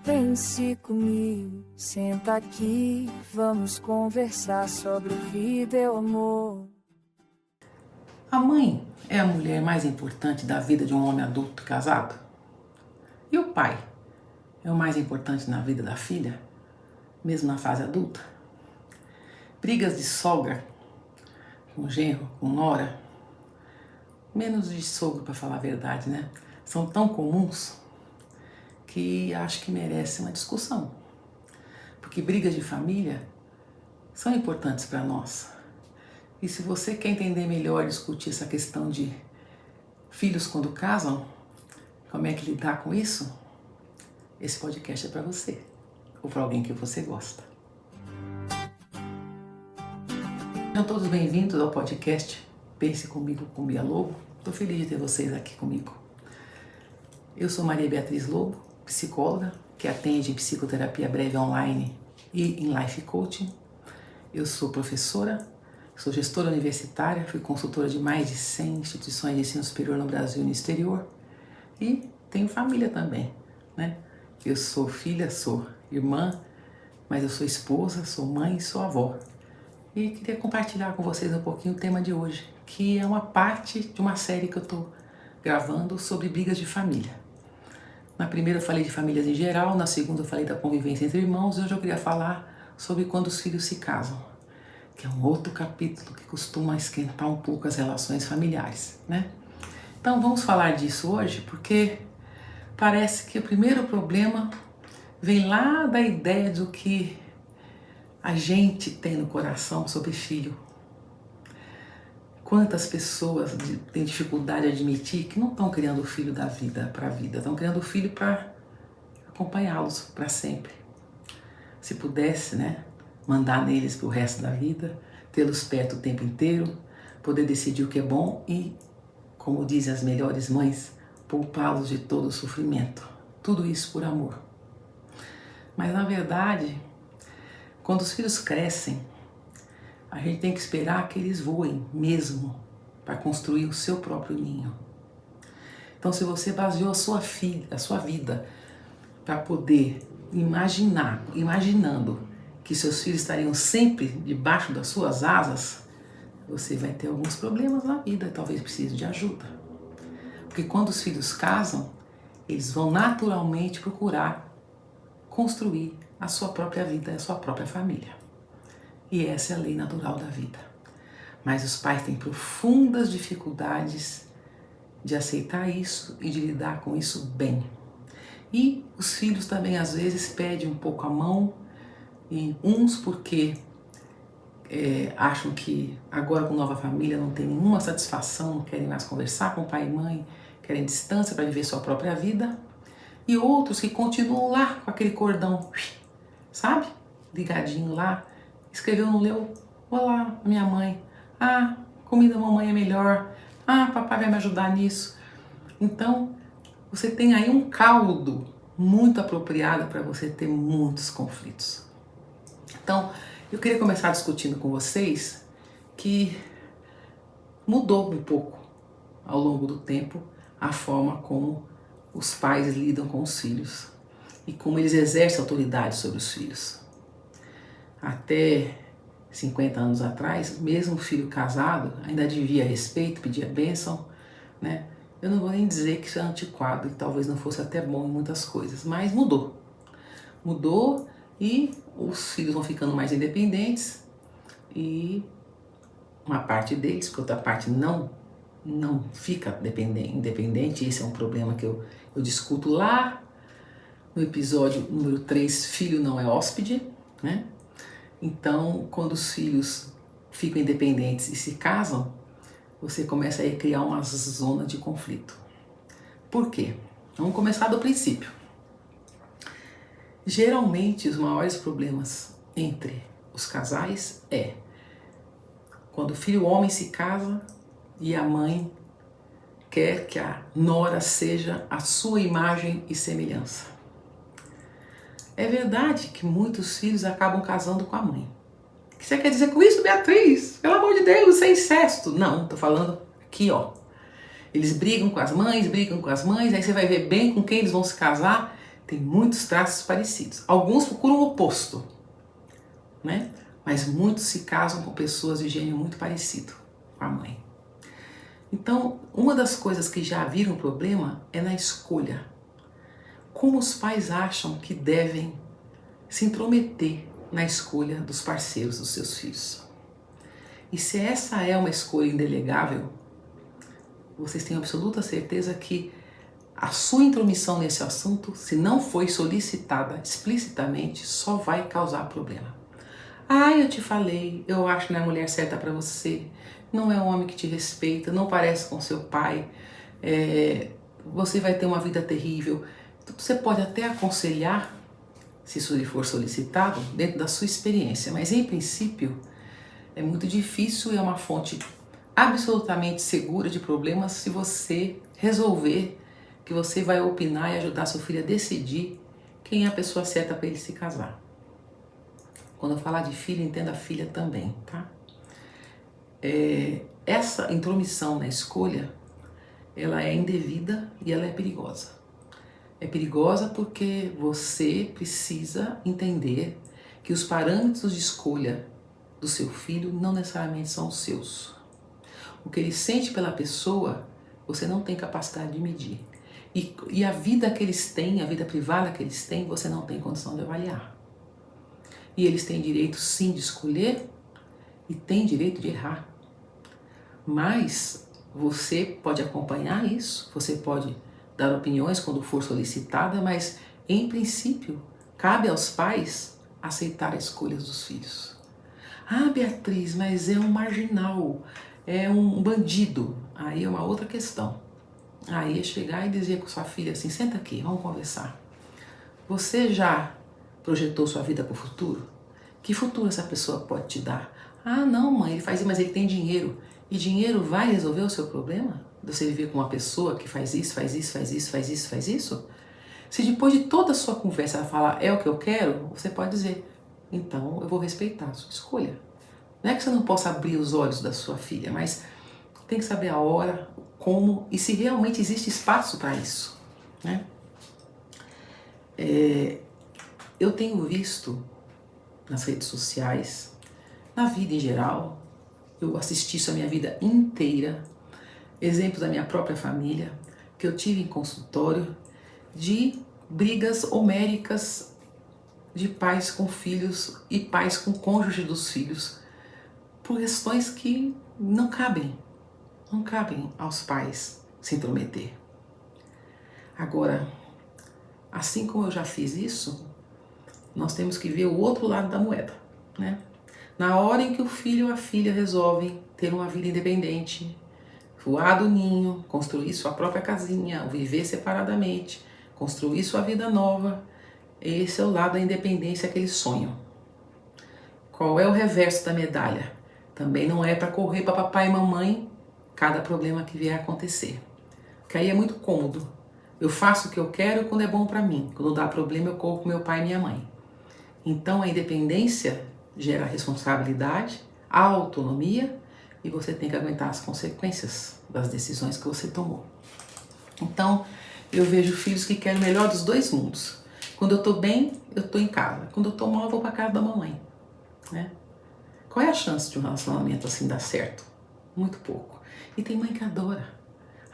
Pense comigo, senta aqui, vamos conversar sobre vida e o amor. A mãe é a mulher mais importante da vida de um homem adulto casado? E o pai é o mais importante na vida da filha, mesmo na fase adulta? Brigas de sogra com genro, com nora, menos de sogro para falar a verdade, né? São tão comuns que acho que merece uma discussão. Porque brigas de família são importantes para nós. E se você quer entender melhor e discutir essa questão de filhos quando casam, como é que lidar com isso, esse podcast é para você, ou para alguém que você gosta. Sejam todos bem-vindos ao podcast Pense Comigo com Bia Lobo. Estou feliz de ter vocês aqui comigo. Eu sou Maria Beatriz Lobo, psicóloga, que atende em psicoterapia breve online e em life coaching. Eu sou professora, sou gestora universitária, fui consultora de mais de 100 instituições de ensino superior no Brasil e no exterior. E tenho família também, né? Eu sou filha, sou irmã, mas eu sou esposa, sou mãe e sou avó. E queria compartilhar com vocês um pouquinho o tema de hoje, que é uma parte de uma série que eu estou gravando sobre brigas de família. Na primeira eu falei de famílias em geral, na segunda eu falei da convivência entre irmãos, e hoje eu queria falar sobre quando os filhos se casam, que é um outro capítulo que costuma esquentar um pouco as relações familiares, né? Então vamos falar disso hoje, porque parece que o primeiro problema vem lá da ideia do que a gente tem no coração sobre filho. Quantas pessoas têm dificuldade de admitir que não estão criando o filho da vida para a vida, estão criando o filho para acompanhá-los para sempre. Se pudesse, né, mandar neles para o resto da vida, tê-los perto o tempo inteiro, poder decidir o que é bom e, como dizem as melhores mães, poupá-los de todo o sofrimento. Tudo isso por amor. Mas na verdade, quando os filhos crescem, a gente tem que esperar que eles voem mesmo para construir o seu próprio ninho. Então, se você baseou a sua vida para poder imaginando que seus filhos estariam sempre debaixo das suas asas, você vai ter alguns problemas na vida, talvez precise de ajuda. Porque quando os filhos casam, eles vão naturalmente procurar construir a sua própria vida, a sua própria família. E essa é a lei natural da vida. Mas os pais têm profundas dificuldades de aceitar isso e de lidar com isso bem. E os filhos também às vezes pedem um pouco a mão, e uns porque acham que agora com nova família não tem nenhuma satisfação, não querem mais conversar com pai e mãe, querem distância para viver sua própria vida. E outros que continuam lá com aquele cordão, sabe? Ligadinho lá. Escreveu, não leu? Olá, minha mãe. Ah, comida da mamãe é melhor. Ah, papai vai me ajudar nisso. Então, você tem aí um caldo muito apropriado para você ter muitos conflitos. Então, eu queria começar discutindo com vocês que mudou um pouco ao longo do tempo a forma como os pais lidam com os filhos e como eles exercem autoridade sobre os filhos. Até 50 anos atrás, mesmo o filho casado ainda devia respeito, pedia bênção, né? Eu não vou nem dizer que isso é antiquado e talvez não fosse até bom em muitas coisas, mas mudou. Mudou e os filhos vão ficando mais independentes e uma parte deles, porque outra parte não fica independente. Esse é um problema que eu discuto lá no episódio número 3, Filho não é hóspede, né? Então, quando os filhos ficam independentes e se casam, você começa a criar uma zona de conflito. Por quê? Vamos começar do princípio. Geralmente, os maiores problemas entre os casais é quando o filho homem se casa e a mãe quer que a nora seja a sua imagem e semelhança. É verdade que muitos filhos acabam casando com a mãe. O que você quer dizer com isso, Beatriz? Pelo amor de Deus, isso é incesto. Não, tô falando aqui, ó. Eles brigam com as mães, aí você vai ver bem com quem eles vão se casar tem muitos traços parecidos. Alguns procuram o oposto, né? Mas muitos se casam com pessoas de gênero muito parecido com a mãe. Então, uma das coisas que já viram problema é na escolha. Como os pais acham que devem se intrometer na escolha dos parceiros dos seus filhos. E se essa é uma escolha indelegável, vocês têm absoluta certeza que a sua intromissão nesse assunto, se não foi solicitada explicitamente, só vai causar problema. Ah, eu te falei, eu acho que não é a mulher certa para você, não é um homem que te respeita, não parece com seu pai, você vai ter uma vida terrível. Você pode até aconselhar, se isso lhe for solicitado, dentro da sua experiência, mas em princípio é muito difícil e é uma fonte absolutamente segura de problemas se você resolver que você vai opinar e ajudar seu filho a decidir quem é a pessoa certa para ele se casar. Quando eu falar de filho, entenda a filha também, tá? Essa intromissão na escolha, ela é indevida e ela é perigosa. É perigosa porque você precisa entender que os parâmetros de escolha do seu filho não necessariamente são os seus. O que ele sente pela pessoa, você não tem capacidade de medir. E a vida que eles têm, a vida privada que eles têm, você não tem condição de avaliar. E eles têm direito sim de escolher e têm direito de errar. Mas você pode acompanhar isso, você pode dar opiniões quando for solicitada, mas em princípio cabe aos pais aceitar as escolhas dos filhos. Ah, Beatriz, mas é um marginal, é um bandido. Aí é uma outra questão. Aí é chegar e dizer com sua filha assim, senta aqui, vamos conversar. Você já projetou sua vida para o futuro? Que futuro essa pessoa pode te dar? Ah, não, mãe, ele faz isso, mas ele tem dinheiro. E dinheiro vai resolver o seu problema? Você viver com uma pessoa que faz isso, faz isso, faz isso, faz isso, faz isso? Se depois de toda a sua conversa ela falar, é o que eu quero, você pode dizer, então eu vou respeitar a sua escolha. Não é que você não possa abrir os olhos da sua filha, mas tem que saber a hora, como e se realmente existe espaço para isso, né? Eu tenho visto nas redes sociais, na vida em geral, eu assisti isso a minha vida inteira, exemplos da minha própria família, que eu tive em consultório, de brigas homéricas de pais com filhos e pais com cônjuge dos filhos, por questões que não cabem aos pais se intrometer. Agora, assim como eu já fiz isso, nós temos que ver o outro lado da moeda, né? Na hora em que o filho ou a filha resolvem ter uma vida independente, voar do ninho, construir sua própria casinha, viver separadamente, construir sua vida nova, esse é o lado da independência que eles sonham. Qual é o reverso da medalha? Também não é para correr para papai e mamãe cada problema que vier a acontecer. Porque aí é muito cômodo. Eu faço o que eu quero quando é bom para mim. Quando dá problema eu corro com meu pai e minha mãe. Então a independência gera responsabilidade, a autonomia e você tem que aguentar as consequências das decisões que você tomou. Então eu vejo filhos que querem o melhor dos dois mundos. Quando eu tô bem, eu tô em casa. Quando eu tô mal, eu vou para casa da mamãe, né? Qual é a chance de um relacionamento assim dar certo? Muito pouco. E tem mãe que adora.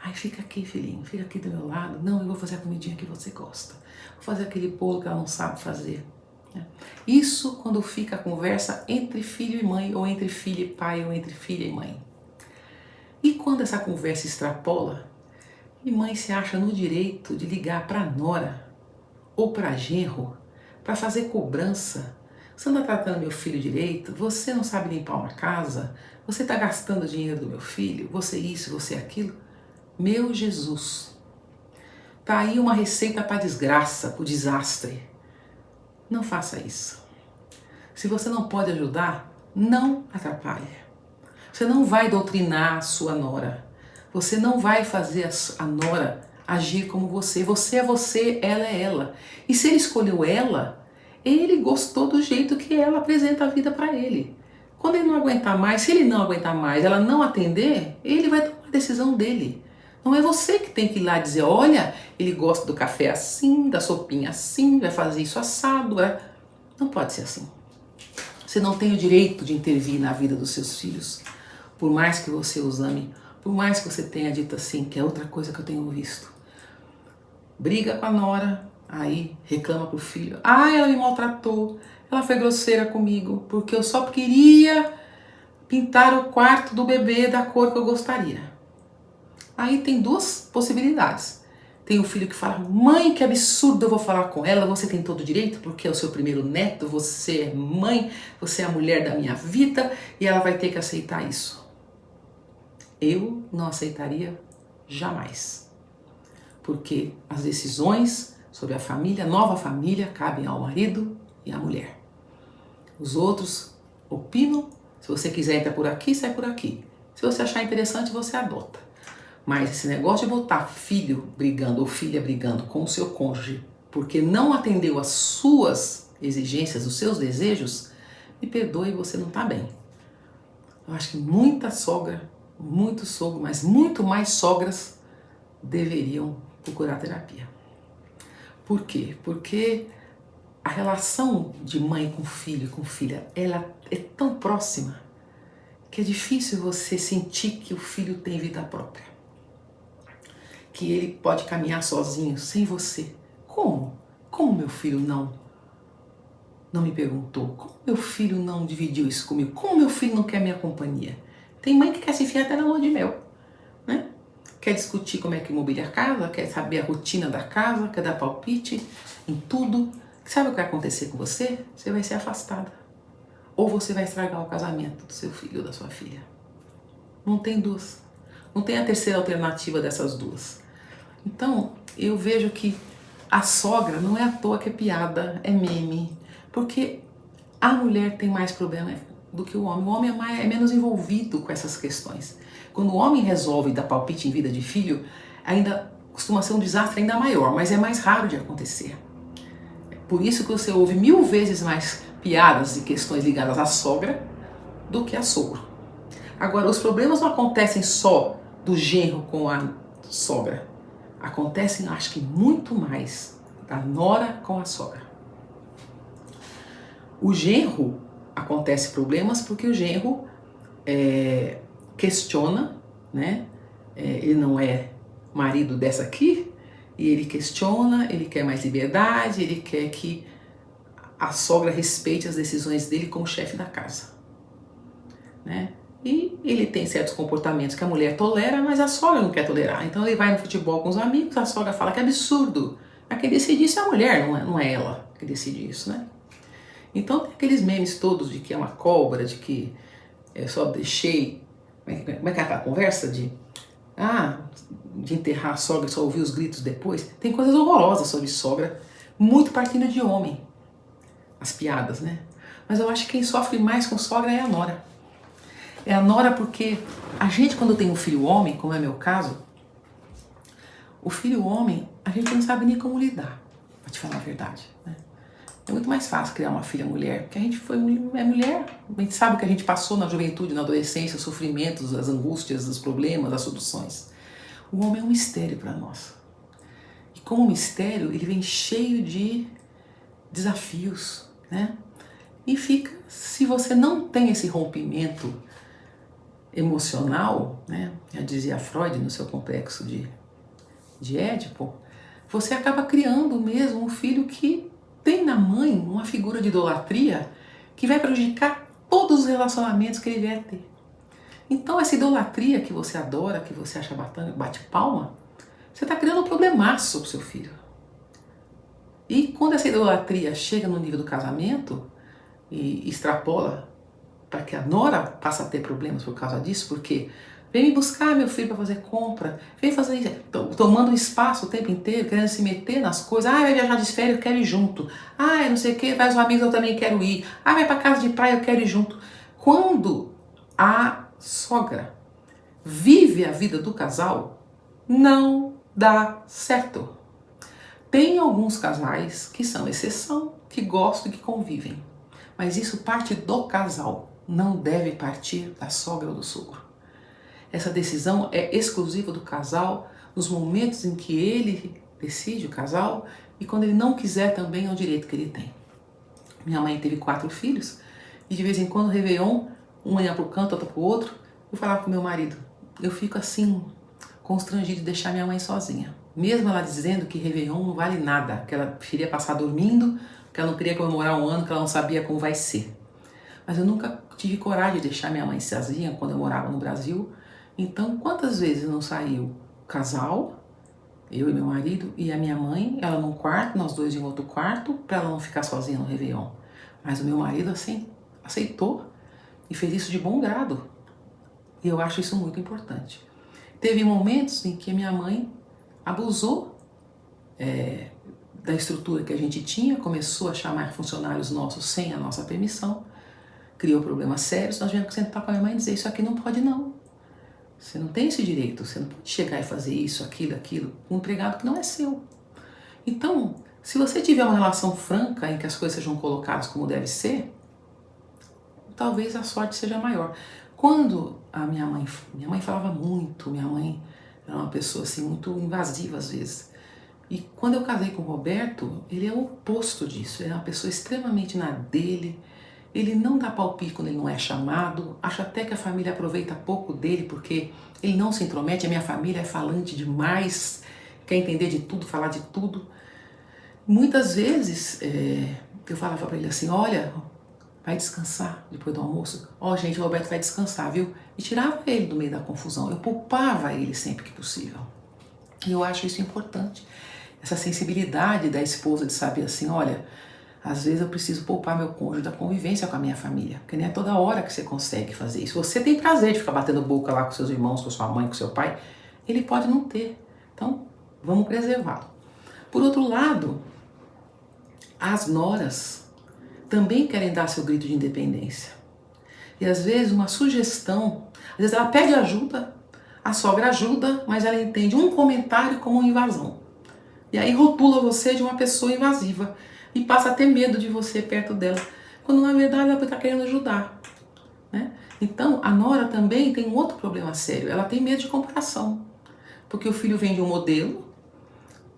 Ai, fica aqui, filhinho, fica aqui do meu lado. Não, eu vou fazer a comidinha que você gosta. Vou fazer aquele bolo que ela não sabe fazer. Isso quando fica a conversa entre filho e mãe, ou entre filho e pai, ou entre filha e mãe. E quando essa conversa extrapola, e mãe se acha no direito de ligar para a nora ou para genro para fazer cobrança. Você não está tratando meu filho direito, você não sabe limpar uma casa, você está gastando dinheiro do meu filho, você isso, você aquilo. Meu Jesus, tá aí uma receita para desgraça, para o desastre. Não faça isso. Se você não pode ajudar, não atrapalhe. Você não vai doutrinar a sua nora. Você não vai fazer a nora agir como você. Você é você, ela é ela. E se ele escolheu ela, ele gostou do jeito que ela apresenta a vida para ele. Quando ele não aguentar mais, se ele não aguentar mais, ela não atender, ele vai tomar a decisão dele. Não é você que tem que ir lá dizer, olha, ele gosta do café assim, da sopinha assim, vai fazer isso assado. Não pode ser assim. Você não tem o direito de intervir na vida dos seus filhos. Por mais que você os ame, por mais que você tenha dito assim, que é outra coisa que eu tenho visto. Briga com a nora, aí reclama pro filho. Ah, ela me maltratou, ela foi grosseira comigo, porque eu só queria pintar o quarto do bebê da cor que eu gostaria. Aí tem duas possibilidades. Tem o filho que fala, mãe, que absurdo, eu vou falar com ela, você tem todo o direito, porque é o seu primeiro neto, você é mãe, você é a mulher da minha vida, e ela vai ter que aceitar isso. Eu não aceitaria jamais. Porque as decisões sobre a família, a nova família, cabem ao marido e à mulher. Os outros opinam, se você quiser entrar por aqui, sai por aqui. Se você achar interessante, você adota. Mas esse negócio de botar filho brigando ou filha brigando com o seu cônjuge porque não atendeu às suas exigências, os seus desejos, me perdoe, você não está bem. Eu acho que muita sogra, muito sogro, mas muito mais sogras deveriam procurar terapia. Por quê? Porque a relação de mãe com filho e com filha, ela é tão próxima que é difícil você sentir que o filho tem vida própria. Que ele pode caminhar sozinho, sem você. Como? Como meu filho não me perguntou? Como meu filho não dividiu isso comigo? Como meu filho não quer minha companhia? Tem mãe que quer se enfiar até na lua de mel, né? Quer discutir como é que mobília a casa, quer saber a rotina da casa, quer dar palpite em tudo. Sabe o que vai acontecer com você? Você vai ser afastada. Ou você vai estragar o casamento do seu filho ou da sua filha. Não tem duas. Não tem a terceira alternativa dessas duas. Então, eu vejo que a sogra não é à toa que é piada, é meme. Porque a mulher tem mais problema do que o homem. O homem é menos envolvido com essas questões. Quando o homem resolve dar palpite em vida de filho, ainda costuma ser um desastre ainda maior, mas é mais raro de acontecer. Por isso que você ouve 1000 vezes mais piadas e questões ligadas à sogra do que a sogro. Agora, os problemas não acontecem só do genro com a sogra. Acontecem, acho que muito mais, da nora com a sogra. O genro acontece problemas porque o genro questiona, né? Ele não é marido dessa aqui, e ele questiona, ele quer mais liberdade, ele quer que a sogra respeite as decisões dele como chefe da casa, né? E ele tem certos comportamentos que a mulher tolera, mas a sogra não quer tolerar. Então ele vai no futebol com os amigos, a sogra fala que é absurdo. Mas quem decide isso é a mulher, não é ela que decide isso, né? Então tem aqueles memes todos de que é uma cobra, de que eu só deixei... Como é que é aquela conversa de enterrar a sogra e só ouvir os gritos depois? Tem coisas horrorosas sobre sogra, muito partindo de homem. As piadas, né? Mas eu acho que quem sofre mais com sogra é a nora. É a nora porque a gente, quando tem um filho homem, como é meu caso, o filho homem, a gente não sabe nem como lidar, pra te falar a verdade, né? É muito mais fácil criar uma filha mulher, porque a gente é mulher, a gente sabe o que a gente passou na juventude, na adolescência, os sofrimentos, as angústias, os problemas, as soluções. O homem é um mistério para nós. E como mistério, ele vem cheio de desafios, né? E fica, se você não tem esse rompimento emocional, né? Já dizia Freud no seu complexo de Édipo, você acaba criando mesmo um filho que tem na mãe uma figura de idolatria que vai prejudicar todos os relacionamentos que ele vai ter. Então essa idolatria que você adora, que você acha bate palma, você está criando um problemaço para o seu filho. E quando essa idolatria chega no nível do casamento e extrapola para que a nora passe a ter problemas por causa disso, porque vem me buscar meu filho para fazer compra, vem fazer isso, tomando espaço o tempo inteiro, querendo se meter nas coisas. Vai viajar de férias, eu quero ir junto. Não sei o que, vai os amigos, eu também quero ir. Vai para casa de praia, eu quero ir junto. Quando a sogra vive a vida do casal, não dá certo. Tem alguns casais que são exceção, que gostam e que convivem. Mas isso parte do casal, não deve partir da sogra ou do sogro. Essa decisão é exclusiva do casal, nos momentos em que ele decide, o casal, e quando ele não quiser também é um direito que ele tem. Minha mãe teve 4 filhos e de vez em quando, Réveillon, um ia para o canto, outro para o outro, eu falava com meu marido, eu fico assim, constrangido de deixar minha mãe sozinha. Mesmo ela dizendo que Réveillon não vale nada, que ela preferia passar dormindo, que ela não queria comemorar um ano, que ela não sabia como vai ser. Mas eu nunca tive coragem de deixar minha mãe sozinha quando eu morava no Brasil. Então, quantas vezes não saiu o casal, eu e meu marido, e a minha mãe, ela num quarto, nós dois em outro quarto, para ela não ficar sozinha no Réveillon. Mas o meu marido, assim, aceitou e fez isso de bom grado. E eu acho isso muito importante. Teve momentos em que minha mãe abusou da estrutura que a gente tinha, começou a chamar funcionários nossos sem a nossa permissão, criou problemas sérios, nós tivemos que sentar com a minha mãe e dizer, isso aqui não pode não. Você não tem esse direito, você não pode chegar e fazer isso, aquilo, com um empregado que não é seu. Então, se você tiver uma relação franca em que as coisas sejam colocadas como deve ser, talvez a sorte seja maior. Quando a minha mãe falava muito, minha mãe era uma pessoa assim muito invasiva às vezes. E quando eu casei com o Roberto, ele é o oposto disso, ele é uma pessoa extremamente na dele, ele não dá palpite quando ele não é chamado, acha até que a família aproveita pouco dele porque ele não se intromete, a minha família é falante demais, quer entender de tudo, falar de tudo. Muitas vezes eu falava para ele assim, olha, vai descansar depois do almoço. Ó, gente, o Roberto vai descansar, viu? E tirava ele do meio da confusão, eu poupava ele sempre que possível. E eu acho isso importante, essa sensibilidade da esposa de saber assim, olha, às vezes eu preciso poupar meu cônjuge da convivência com a minha família, porque nem é toda hora que você consegue fazer isso. Você tem prazer de ficar batendo boca lá com seus irmãos, com sua mãe, com seu pai, ele pode não ter. Então, vamos preservá-lo. Por outro lado, as noras também querem dar seu grito de independência. E às vezes uma sugestão, às vezes ela pede ajuda, a sogra ajuda, mas ela entende um comentário como uma invasão. E aí rotula você de uma pessoa invasiva e passa a ter medo de você perto dela, quando na verdade ela está querendo ajudar, né? Então a nora também tem um outro problema sério, ela tem medo de comparação, porque o filho vem de um modelo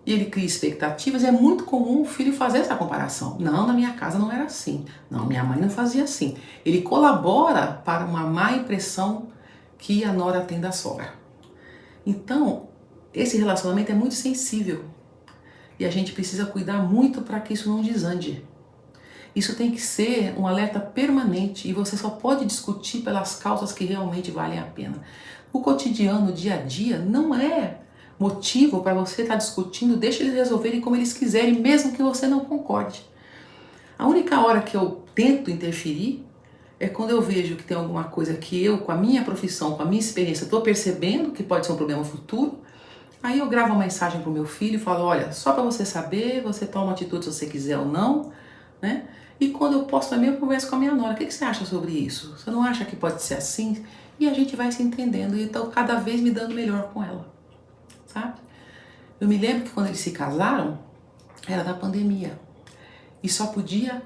e ele cria expectativas, e é muito comum o filho fazer essa comparação. Não, na minha casa não era assim, não, minha mãe não fazia assim. Ele colabora para uma má impressão que a nora tem da sogra. Então, esse relacionamento é muito sensível. E a gente precisa cuidar muito para que isso não desande. Isso tem que ser um alerta permanente e você só pode discutir pelas causas que realmente valem a pena. O cotidiano, o dia a dia, não é motivo para você estar discutindo, deixa eles resolverem como eles quiserem, mesmo que você não concorde. A única hora que eu tento interferir é quando eu vejo que tem alguma coisa que eu, com a minha profissão, com a minha experiência, estou percebendo que pode ser um problema futuro. Aí eu gravo uma mensagem para o meu filho e falo, olha, só para você saber, você toma atitude se você quiser ou não, né? E quando eu posto também, eu converso com a minha nora, o que você acha sobre isso? Você não acha que pode ser assim? E a gente vai se entendendo, e então cada vez me dando melhor com ela, sabe? Eu me lembro que quando eles se casaram, era da pandemia, e só podia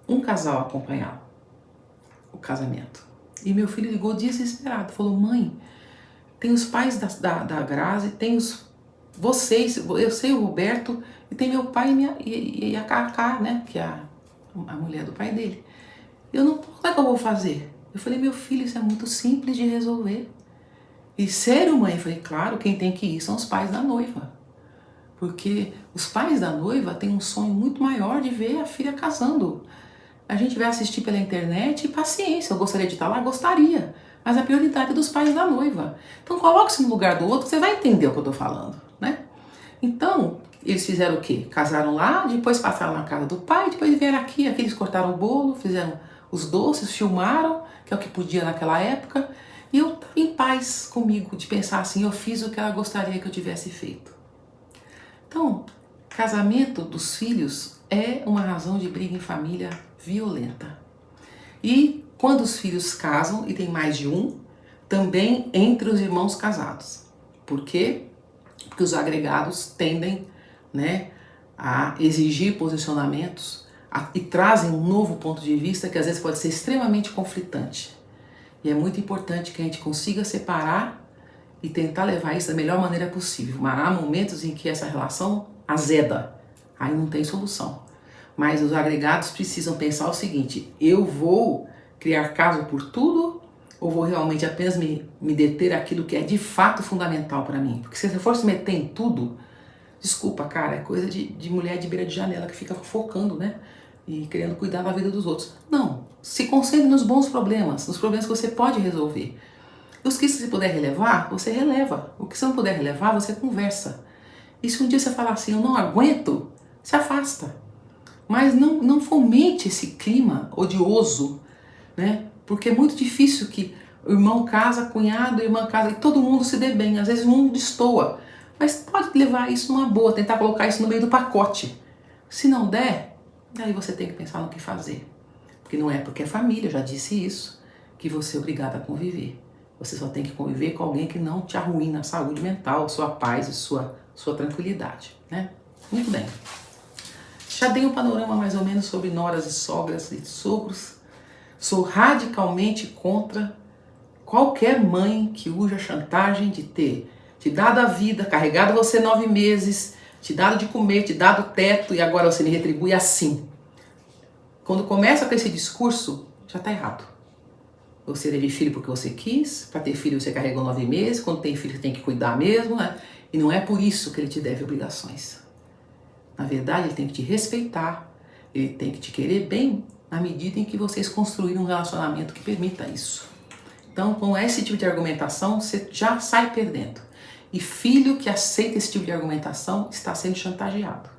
um casal acompanhar o casamento. E meu filho ligou desesperado, falou, mãe, tem os pais da Grazi, tem vocês, eu sei o Roberto, e tem meu pai e a Cacá, né, que é a mulher do pai dele. Eu não, como é que eu vou fazer? Eu falei, meu filho, isso é muito simples de resolver. E sério, mãe? Eu falei, claro, quem tem que ir são os pais da noiva. Porque os pais da noiva têm um sonho muito maior de ver a filha casando. A gente vai assistir pela internet e paciência, eu gostaria de estar lá? Gostaria. Mas a prioridade é dos pais da noiva. Então coloque-se no lugar do outro, você vai entender o que eu estou falando, né? Então, eles fizeram o quê? Casaram lá, depois passaram na casa do pai, depois vieram aqui eles cortaram o bolo, fizeram os doces, filmaram, que é o que podia naquela época, e eu estava em paz comigo, de pensar assim, eu fiz o que ela gostaria que eu tivesse feito. Então, casamento dos filhos é uma razão de briga em família violenta. E quando os filhos casam, e tem mais de um, também entre os irmãos casados. Por quê? Porque os agregados tendem, né, a exigir posicionamentos e trazem um novo ponto de vista que às vezes pode ser extremamente conflitante. E é muito importante que a gente consiga separar e tentar levar isso da melhor maneira possível. Mas há momentos em que essa relação azeda, aí não tem solução. Mas os agregados precisam pensar o seguinte: eu vou criar caso por tudo ou vou realmente apenas me deter aquilo que é de fato fundamental para mim? Porque se você for se meter em tudo, desculpa, cara, é coisa de mulher de beira de janela que fica focando, né? E querendo cuidar da vida dos outros. Não, se concentre nos bons problemas, nos problemas que você pode resolver. Os que você puder relevar, você releva. O que você não puder relevar, você conversa. E se um dia você falar assim, eu não aguento, se afasta. Mas não fomente esse clima odioso, né? Porque é muito difícil que o irmão casa, cunhado, irmã casa, e todo mundo se dê bem. Às vezes um destoa. Mas pode levar isso numa boa, tentar colocar isso no meio do pacote. Se não der, daí você tem que pensar no que fazer. Porque não é porque é família, eu já disse isso, que você é obrigado a conviver. Você só tem que conviver com alguém que não te arruína a saúde mental, sua paz e sua tranquilidade, né? Muito bem. Já dei um panorama mais ou menos sobre noras e sogras e sogros. Sou radicalmente contra qualquer mãe que use a chantagem de ter te dado a vida, carregado você 9 meses, te dado de comer, te dado teto e agora você me retribui assim. Quando começa com esse discurso, já está errado. Você teve filho porque você quis, para ter filho você carregou 9 meses, quando tem filho você tem que cuidar mesmo, né? E não é por isso que ele te deve obrigações. Na verdade, ele tem que te respeitar, ele tem que te querer bem na medida em que vocês construíram um relacionamento que permita isso. Então, com esse tipo de argumentação, você já sai perdendo. E filho que aceita esse tipo de argumentação está sendo chantageado.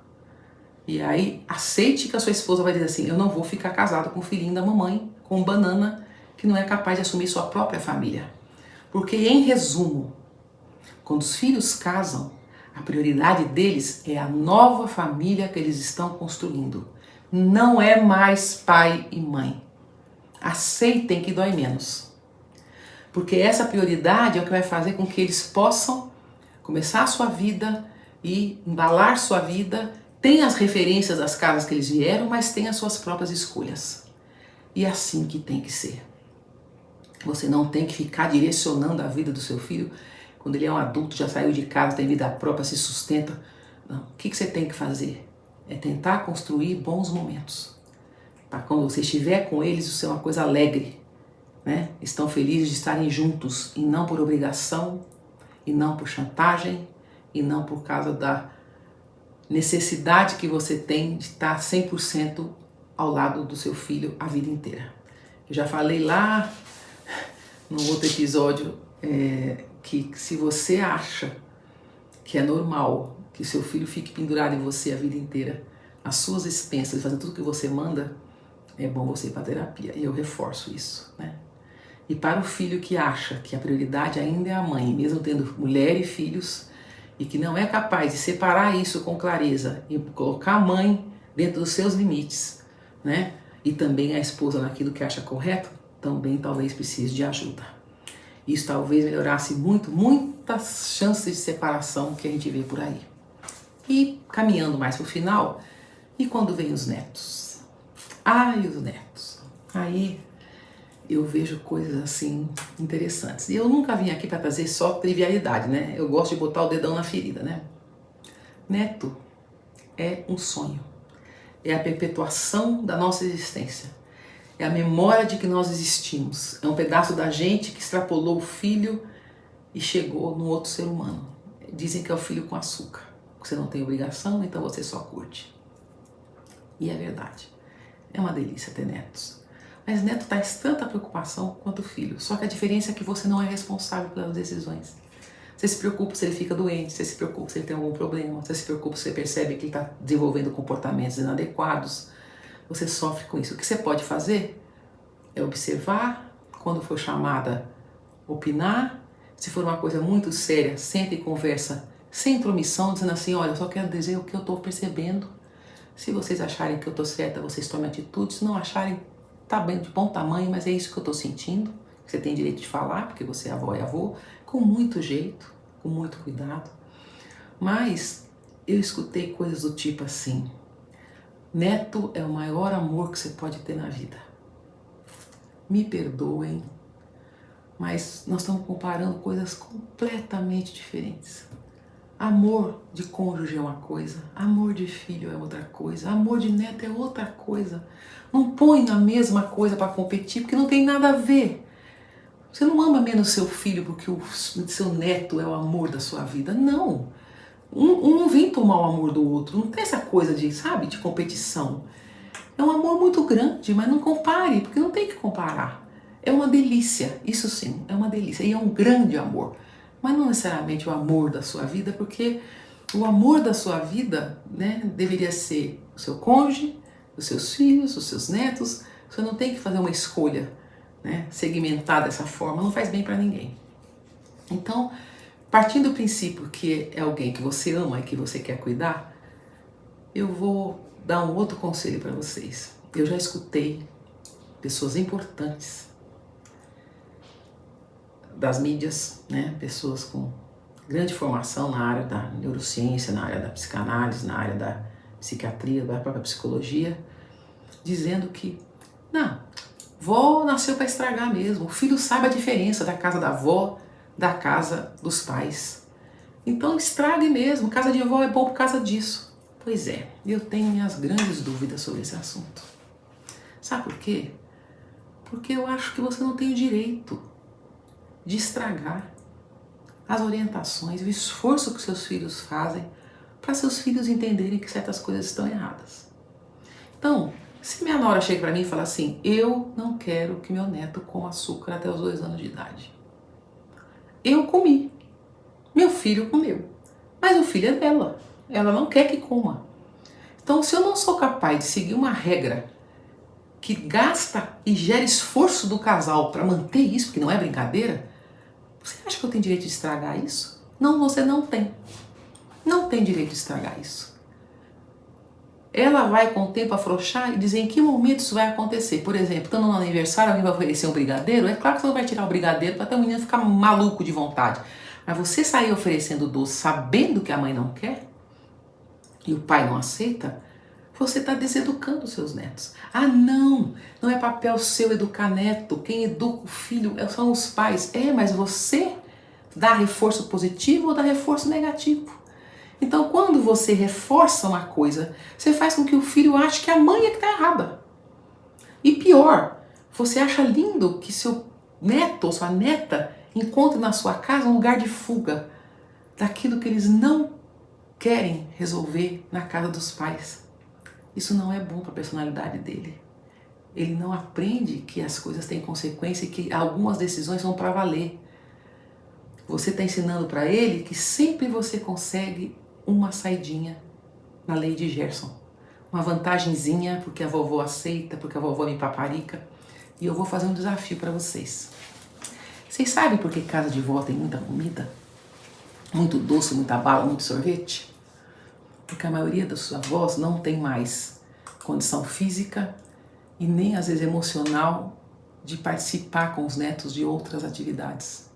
E aí, aceite que a sua esposa vai dizer assim, eu não vou ficar casado com o filhinho da mamãe, com um banana que não é capaz de assumir sua própria família. Porque, em resumo, quando os filhos casam, a prioridade deles é a nova família que eles estão construindo. Não é mais pai e mãe. Aceitem que dói menos. Porque essa prioridade é o que vai fazer com que eles possam começar a sua vida e embalar sua vida, tem as referências das casas que eles vieram, mas tem as suas próprias escolhas. E é assim que tem que ser. Você não tem que ficar direcionando a vida do seu filho quando ele é um adulto, já saiu de casa, tem vida própria, se sustenta. Não. O que você tem que fazer? É tentar construir bons momentos. Para quando você estiver com eles, isso é uma coisa alegre. Né? Estão felizes de estarem juntos e não por obrigação, e não por chantagem, e não por causa da necessidade que você tem de estar 100% ao lado do seu filho a vida inteira. Eu já falei lá no outro episódio que se você acha que é normal que seu filho fique pendurado em você a vida inteira, às suas expensas, fazendo tudo que você manda, é bom você ir para terapia. E eu reforço isso, né? E para o filho que acha que a prioridade ainda é a mãe, mesmo tendo mulher e filhos, e que não é capaz de separar isso com clareza e colocar a mãe dentro dos seus limites, né? E também a esposa naquilo que acha correto, também talvez precise de ajuda. Isso talvez melhorasse muitas chances de separação que a gente vê por aí. E caminhando mais para o final, e quando vem os netos? Ai, os netos. Aí eu vejo coisas assim interessantes. E eu nunca vim aqui para trazer só trivialidade, né? Eu gosto de botar o dedão na ferida, né? Neto é um sonho. É a perpetuação da nossa existência. É a memória de que nós existimos. É um pedaço da gente que extrapolou o filho e chegou no outro ser humano. Dizem que é o filho com açúcar. Você não tem obrigação, então você só curte. E é verdade. É uma delícia ter netos. Mas neto traz tanta preocupação quanto o filho. Só que a diferença é que você não é responsável pelas decisões. Você se preocupa se ele fica doente, você se preocupa se ele tem algum problema, você se preocupa se você percebe que ele está desenvolvendo comportamentos inadequados. Você sofre com isso. O que você pode fazer é observar, quando for chamada, opinar. Se for uma coisa muito séria, senta e conversa sem intromissão, dizendo assim, olha, eu só quero dizer o que eu estou percebendo. Se vocês acharem que eu estou certa, vocês tomem atitude. Se não acharem, tá bem, de bom tamanho, mas é isso que eu estou sentindo. Você tem direito de falar, porque você é avó e avô, com muito jeito, com muito cuidado. Mas eu escutei coisas do tipo assim, neto é o maior amor que você pode ter na vida. Me perdoem, Mas nós estamos comparando coisas completamente diferentes. Amor de cônjuge é uma coisa, amor de filho é outra coisa, amor de neto é outra coisa. Não põe na mesma coisa para competir, porque não tem nada a ver. Você não ama menos seu filho porque o seu neto é o amor da sua vida. Não. Um não vem tomar o amor do outro. Não tem essa coisa de, sabe, de competição. É um amor muito grande, mas não compare, porque não tem que comparar. É uma delícia, isso sim, é uma delícia. E é um grande amor. Mas não necessariamente o amor da sua vida, porque o amor da sua vida, né, deveria ser o seu cônjuge, os seus filhos, os seus netos. Você não tem que fazer uma escolha, né, segmentar dessa forma, não faz bem para ninguém. Então, partindo do princípio que é alguém que você ama e que você quer cuidar, eu vou dar um outro conselho para vocês. Eu já escutei pessoas importantes das mídias, né, pessoas com grande formação na área da neurociência, na área da psicanálise, na área da psiquiatria, da própria psicologia, dizendo que, não, vó nasceu para estragar mesmo, o filho sabe a diferença da casa da avó, da casa dos pais. Então estrague mesmo, casa de avó é bom por causa disso. Pois é, eu tenho minhas grandes dúvidas sobre esse assunto. Sabe por quê? Porque eu acho que você não tem o direito de estragar as orientações, o esforço que seus filhos fazem para seus filhos entenderem que certas coisas estão erradas. Então, se minha nora chega para mim e fala assim, eu não quero que meu neto coma açúcar até os 2 anos de idade. Eu comi, meu filho comeu, mas o filho é dela, ela não quer que coma. Então, se eu não sou capaz de seguir uma regra que gasta e gera esforço do casal para manter isso, porque não é brincadeira, você acha que eu tenho direito de estragar isso? Não, você não tem. Não tem direito de estragar isso. Ela vai com o tempo afrouxar e dizer em que momento isso vai acontecer. Por exemplo, estando no aniversário, alguém vai oferecer um brigadeiro, é claro que você não vai tirar o brigadeiro para até o menino ficar maluco de vontade. Mas você sair oferecendo doce sabendo que a mãe não quer e o pai não aceita, você está deseducando os seus netos. Ah, não é papel seu educar neto. Quem educa o filho são os pais. É, mas você dá reforço positivo ou dá reforço negativo. Então, quando você reforça uma coisa, você faz com que o filho ache que a mãe é que está errada. E pior, você acha lindo que seu neto ou sua neta encontre na sua casa um lugar de fuga daquilo que eles não querem resolver na casa dos pais. Isso não é bom para a personalidade dele. Ele não aprende que as coisas têm consequência e que algumas decisões vão para valer. Você está ensinando para ele que sempre você consegue uma saidinha na lei de Gerson. Uma vantagenzinha porque a vovó aceita, porque a vovó me paparica. E eu vou fazer um desafio para vocês. Vocês sabem por que casa de vó tem muita comida? Muito doce, muita bala, muito sorvete? Porque a maioria das suas avós não tem mais condição física e nem às vezes emocional de participar com os netos de outras atividades.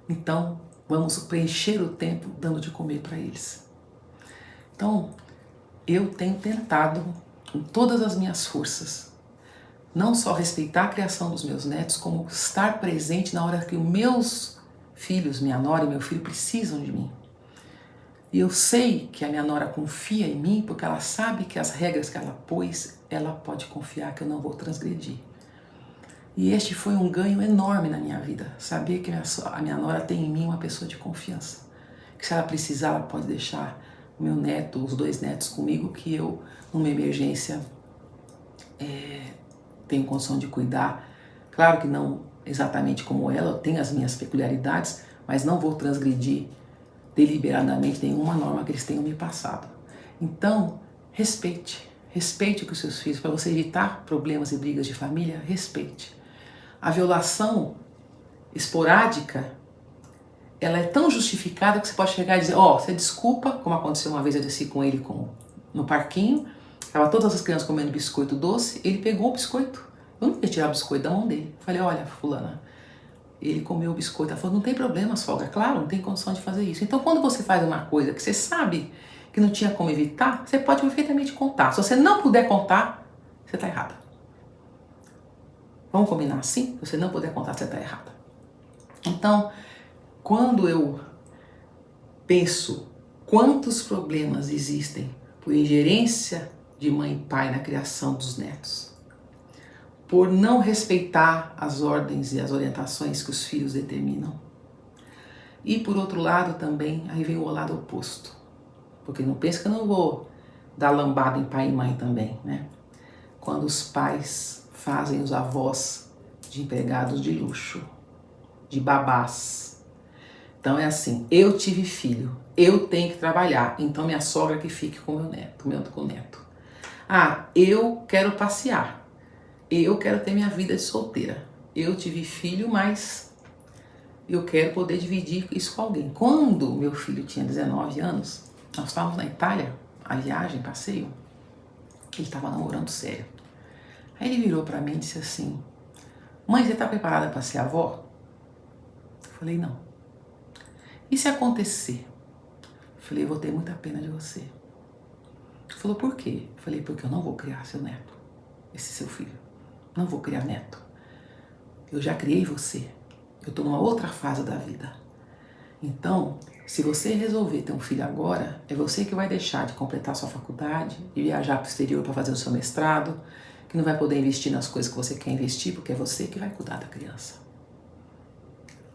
Então, vamos preencher o tempo dando de comer para eles. Então, eu tenho tentado, com todas as minhas forças, não só respeitar a criação dos meus netos, como estar presente na hora que os meus filhos, minha nora e meu filho precisam de mim. E eu sei que a minha nora confia em mim porque ela sabe que as regras que ela pôs, ela pode confiar que eu não vou transgredir. E este foi um ganho enorme na minha vida, saber que a minha nora tem em mim uma pessoa de confiança. Que se ela precisar, ela pode deixar o meu neto, os 2 netos comigo, que eu, numa emergência, tenho condição de cuidar. Claro que não exatamente como ela, eu tenho as minhas peculiaridades, mas não vou transgredir deliberadamente nenhuma norma que eles tenham me passado. Então, respeite o que os seus filhos, para você evitar problemas e brigas de família, respeite. A violação esporádica, ela é tão justificada que você pode chegar e dizer, você desculpa, como aconteceu uma vez, eu desci com ele no parquinho, estava todas as crianças comendo biscoito doce, ele pegou o biscoito, eu não ia tirar o biscoito da mão dele. Falei, olha, fulana, ele comeu o biscoito. Ela falou, não tem problema, sogra, claro, não tem condição de fazer isso. Então, quando você faz uma coisa que você sabe que não tinha como evitar, você pode perfeitamente contar. Se você não puder contar, você está errada. Vamos combinar assim? Se você não puder contar, você está errada. Então, quando eu penso quantos problemas existem por ingerência de mãe e pai na criação dos netos, por não respeitar as ordens e as orientações que os filhos determinam. E por outro lado também, aí vem o lado oposto. Porque não pensa que eu não vou dar lambada em pai e mãe também, né? Quando os pais fazem os avós de empregados de luxo, de babás. Então é assim, eu tive filho, eu tenho que trabalhar, então minha sogra que fique com com o neto. Ah, eu quero passear. Eu quero ter minha vida de solteira. Eu tive filho, mas eu quero poder dividir isso com alguém. Quando meu filho tinha 19 anos, nós estávamos na Itália, a viagem, passeio, ele estava namorando sério. Aí ele virou para mim e disse assim: mãe, você está preparada para ser avó? Eu falei, não. E se acontecer? Eu falei, eu vou ter muita pena de você. Ele falou, por quê? Eu falei, porque eu não vou criar seu neto, esse seu filho. Não vou criar neto. Eu já criei você. Eu estou numa outra fase da vida. Então, se você resolver ter um filho agora, é você que vai deixar de completar sua faculdade, de viajar para o exterior para fazer o seu mestrado, que não vai poder investir nas coisas que você quer investir, porque é você que vai cuidar da criança.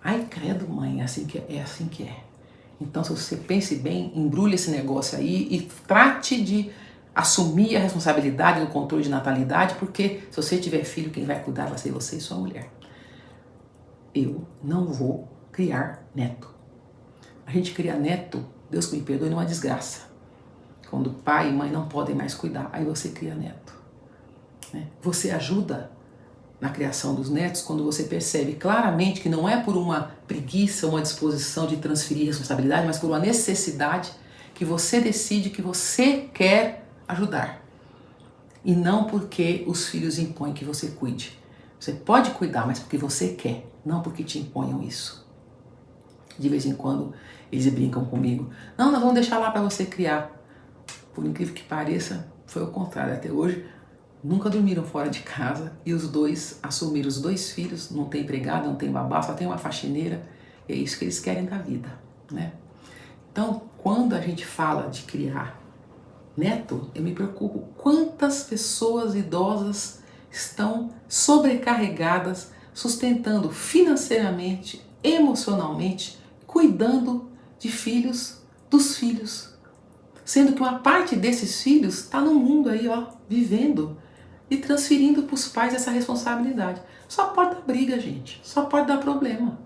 Ai, credo, mãe, é assim que é. Então, se você pense bem, embrulhe esse negócio aí e trate de assumir a responsabilidade do controle de natalidade, porque se você tiver filho, quem vai cuidar vai ser você e sua mulher. Eu não vou criar neto. A gente cria neto, Deus que me perdoe, não é uma desgraça. Quando pai e mãe não podem mais cuidar, aí você cria neto. Você ajuda na criação dos netos quando você percebe claramente que não é por uma preguiça, uma disposição de transferir responsabilidade, mas por uma necessidade que você decide que você quer ajudar. E não porque os filhos impõem que você cuide. Você pode cuidar, mas porque você quer, não porque te imponham isso. De vez em quando eles brincam comigo. Não, nós vamos deixar lá para você criar. Por incrível que pareça, foi o contrário. Até hoje, nunca dormiram fora de casa e os dois assumiram os 2 filhos. Não tem empregada, não tem babá, só tem uma faxineira. E é isso que eles querem da vida, né? Então, quando a gente fala de criar neto, eu me preocupo quantas pessoas idosas estão sobrecarregadas, sustentando financeiramente, emocionalmente, cuidando de filhos, dos filhos. Sendo que uma parte desses filhos está no mundo aí, ó, vivendo e transferindo para os pais essa responsabilidade. Só pode dar briga, gente, só pode dar problema.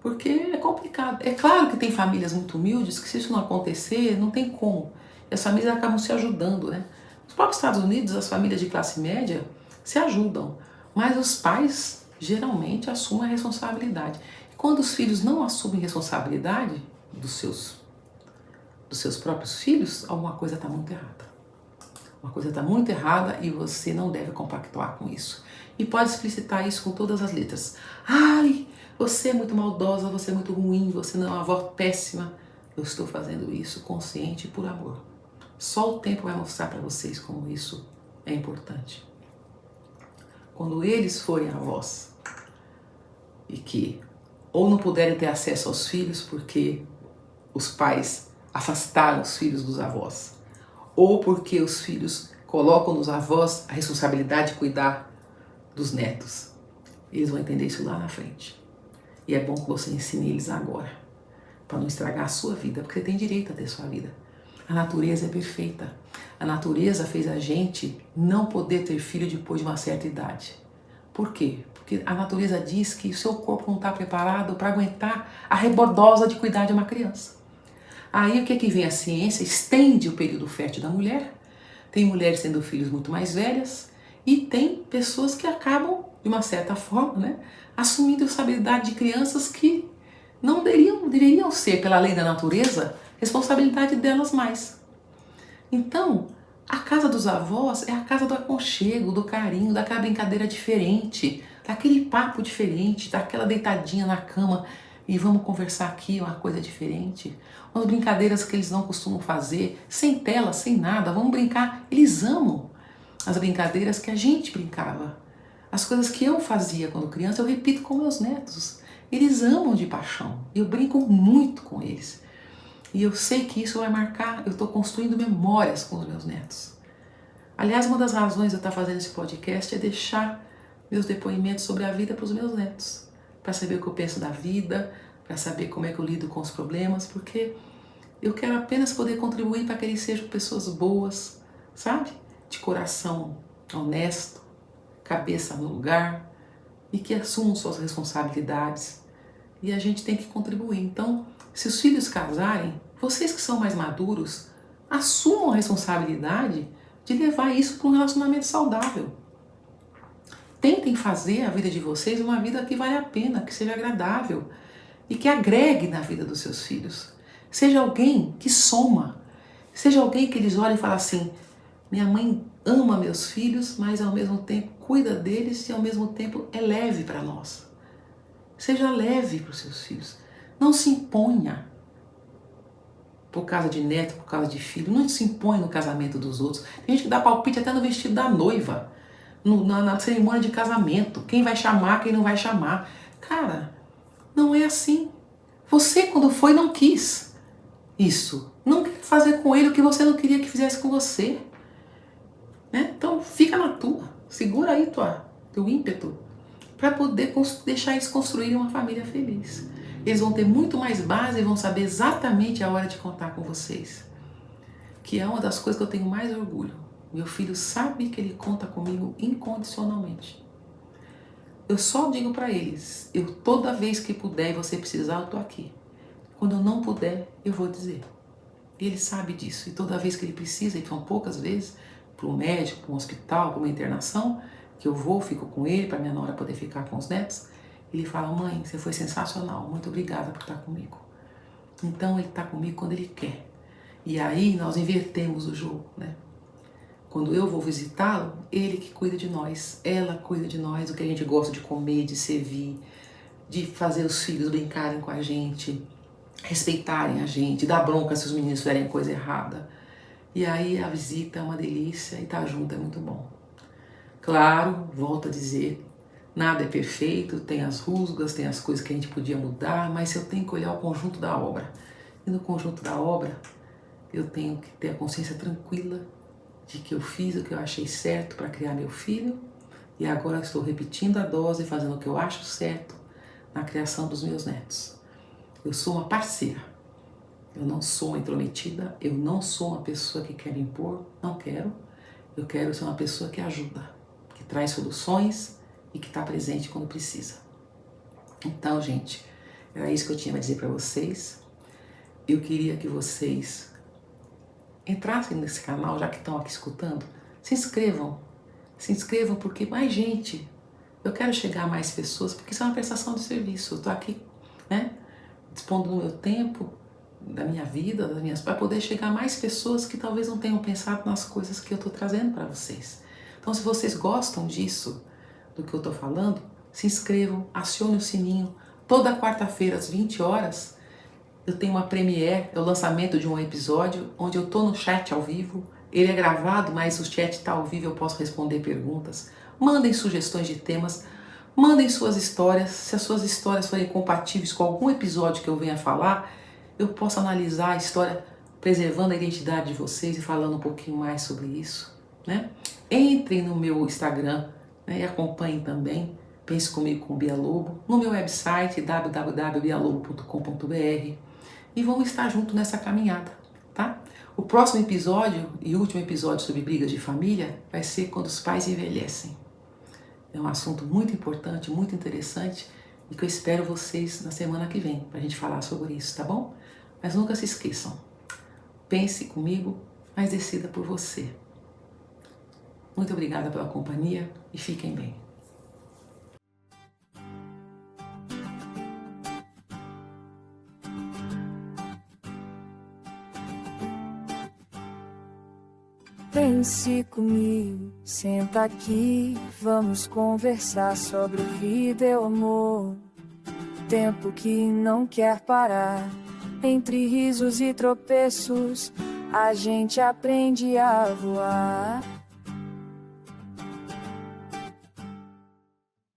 Porque é complicado. É claro que tem famílias muito humildes que se isso não acontecer, não tem como. E as famílias acabam se ajudando, né? Nos próprios Estados Unidos, as famílias de classe média se ajudam. Mas os pais geralmente assumem a responsabilidade. E quando os filhos não assumem responsabilidade dos seus próprios filhos, alguma coisa está muito errada. Uma coisa está muito errada e você não deve compactuar com isso. E pode explicitar isso com todas as letras. Ai, você é muito maldosa, você é muito ruim, você não é uma avó péssima. Eu estou fazendo isso consciente e por amor. Só o tempo vai mostrar para vocês como isso é importante. Quando eles forem avós e que ou não puderem ter acesso aos filhos porque os pais afastaram os filhos dos avós, ou porque os filhos colocam nos avós a responsabilidade de cuidar dos netos, eles vão entender isso lá na frente. E é bom que você ensine eles agora, para não estragar a sua vida, porque você tem direito a ter sua vida. A natureza é perfeita. A natureza fez a gente não poder ter filho depois de uma certa idade. Por quê? Porque a natureza diz que o seu corpo não está preparado para aguentar a rebordosa de cuidar de uma criança. Aí o que vem a ciência? Estende o período fértil da mulher. Tem mulheres tendo filhos muito mais velhas e tem pessoas que acabam, de uma certa forma, né, assumindo a responsabilidade de crianças que não deveriam ser, pela lei da natureza, responsabilidade delas mais. Então, a casa dos avós é a casa do aconchego, do carinho, daquela brincadeira diferente, daquele papo diferente, daquela deitadinha na cama e vamos conversar aqui, uma coisa diferente. Umas brincadeiras que eles não costumam fazer, sem tela, sem nada, vamos brincar. Eles amam as brincadeiras que a gente brincava. As coisas que eu fazia quando criança, eu repito com meus netos. Eles amam de paixão. Eu brinco muito com eles. E eu sei que isso vai marcar, eu estou construindo memórias com os meus netos. Aliás, uma das razões de eu estar fazendo esse podcast é deixar meus depoimentos sobre a vida para os meus netos. Para saber o que eu penso da vida, para saber como é que eu lido com os problemas, porque eu quero apenas poder contribuir para que eles sejam pessoas boas, sabe? De coração honesto, cabeça no lugar e que assumam suas responsabilidades. E a gente tem que contribuir. Então, se os filhos casarem, vocês que são mais maduros, assumam a responsabilidade de levar isso para um relacionamento saudável. Tentem fazer a vida de vocês uma vida que vale a pena, que seja agradável e que agregue na vida dos seus filhos. Seja alguém que soma, seja alguém que eles olhem e falem assim, minha mãe ama meus filhos, mas ao mesmo tempo cuida deles e ao mesmo tempo é leve para nós. Seja leve para os seus filhos. Não se imponha por causa de neto, por causa de filho. Não se impõe no casamento dos outros. Tem gente que dá palpite até no vestido da noiva, na cerimônia de casamento. Quem vai chamar, quem não vai chamar. Cara, não é assim. Você, quando foi, não quis isso. Não quer fazer com ele o que você não queria que fizesse com você. Né? Então, fica na tua. Segura aí teu ímpeto para poder deixar eles construírem uma família feliz. Eles vão ter muito mais base e vão saber exatamente a hora de contar com vocês. Que é uma das coisas que eu tenho mais orgulho. Meu filho sabe que ele conta comigo incondicionalmente. Eu só digo para eles, toda vez que puder e você precisar, eu tô aqui. Quando eu não puder, eu vou dizer. Ele sabe disso. E toda vez que ele precisa, e são poucas vezes, para um médico, para um hospital, para uma internação, que eu vou, fico com ele, para minha nora poder ficar com os netos, ele fala, mãe, você foi sensacional, muito obrigada por estar comigo. Então ele está comigo quando ele quer. E aí nós invertemos o jogo, né? Quando eu vou visitá-lo, ele que cuida de nós, ela cuida de nós, o que a gente gosta de comer, de servir, de fazer os filhos brincarem com a gente, respeitarem a gente, dar bronca se os meninos fizerem coisa errada. E aí a visita é uma delícia e estar junto é muito bom. Claro, volto a dizer, nada é perfeito, tem as rusgas, tem as coisas que a gente podia mudar, mas eu tenho que olhar o conjunto da obra. E no conjunto da obra, eu tenho que ter a consciência tranquila de que eu fiz o que eu achei certo para criar meu filho e agora estou repetindo a dose, fazendo o que eu acho certo na criação dos meus netos. Eu sou uma parceira, eu não sou uma intrometida, eu não sou uma pessoa que quer impor, não quero. Eu quero ser uma pessoa que ajuda, que traz soluções e que está presente quando precisa. Então, gente, era isso que eu tinha a dizer para vocês. Eu queria que vocês entrassem nesse canal, já que estão aqui escutando, se inscrevam porque mais gente, eu quero chegar a mais pessoas, porque isso é uma prestação de serviço. Eu estou aqui, né, dispondo do meu tempo, da minha vida, para poder chegar a mais pessoas que talvez não tenham pensado nas coisas que eu estou trazendo para vocês. Então, se vocês gostam disso, do que eu estou falando, se inscrevam, acione o sininho. Toda quarta-feira, às 20 horas, eu tenho uma premiere, é o lançamento de um episódio, onde eu estou no chat ao vivo. Ele é gravado, mas o chat está ao vivo, eu posso responder perguntas. Mandem sugestões de temas, mandem suas histórias. Se as suas histórias forem compatíveis com algum episódio que eu venha falar, eu posso analisar a história preservando a identidade de vocês e falando um pouquinho mais sobre isso, né? Entrem no meu Instagram, né, e acompanhem também, Pense Comigo com Bia Lobo, no meu website www.bialobo.com.br e vamos estar juntos nessa caminhada, tá? O próximo episódio e último episódio sobre brigas de família vai ser quando os pais envelhecem. É um assunto muito importante, muito interessante e que eu espero vocês na semana que vem para a gente falar sobre isso, tá bom? Mas nunca se esqueçam, pense comigo, mas decida por você. Muito obrigada pela companhia e fiquem bem. Pense comigo, senta aqui, vamos conversar sobre vida e o amor. Tempo que não quer parar, entre risos e tropeços, a gente aprende a voar.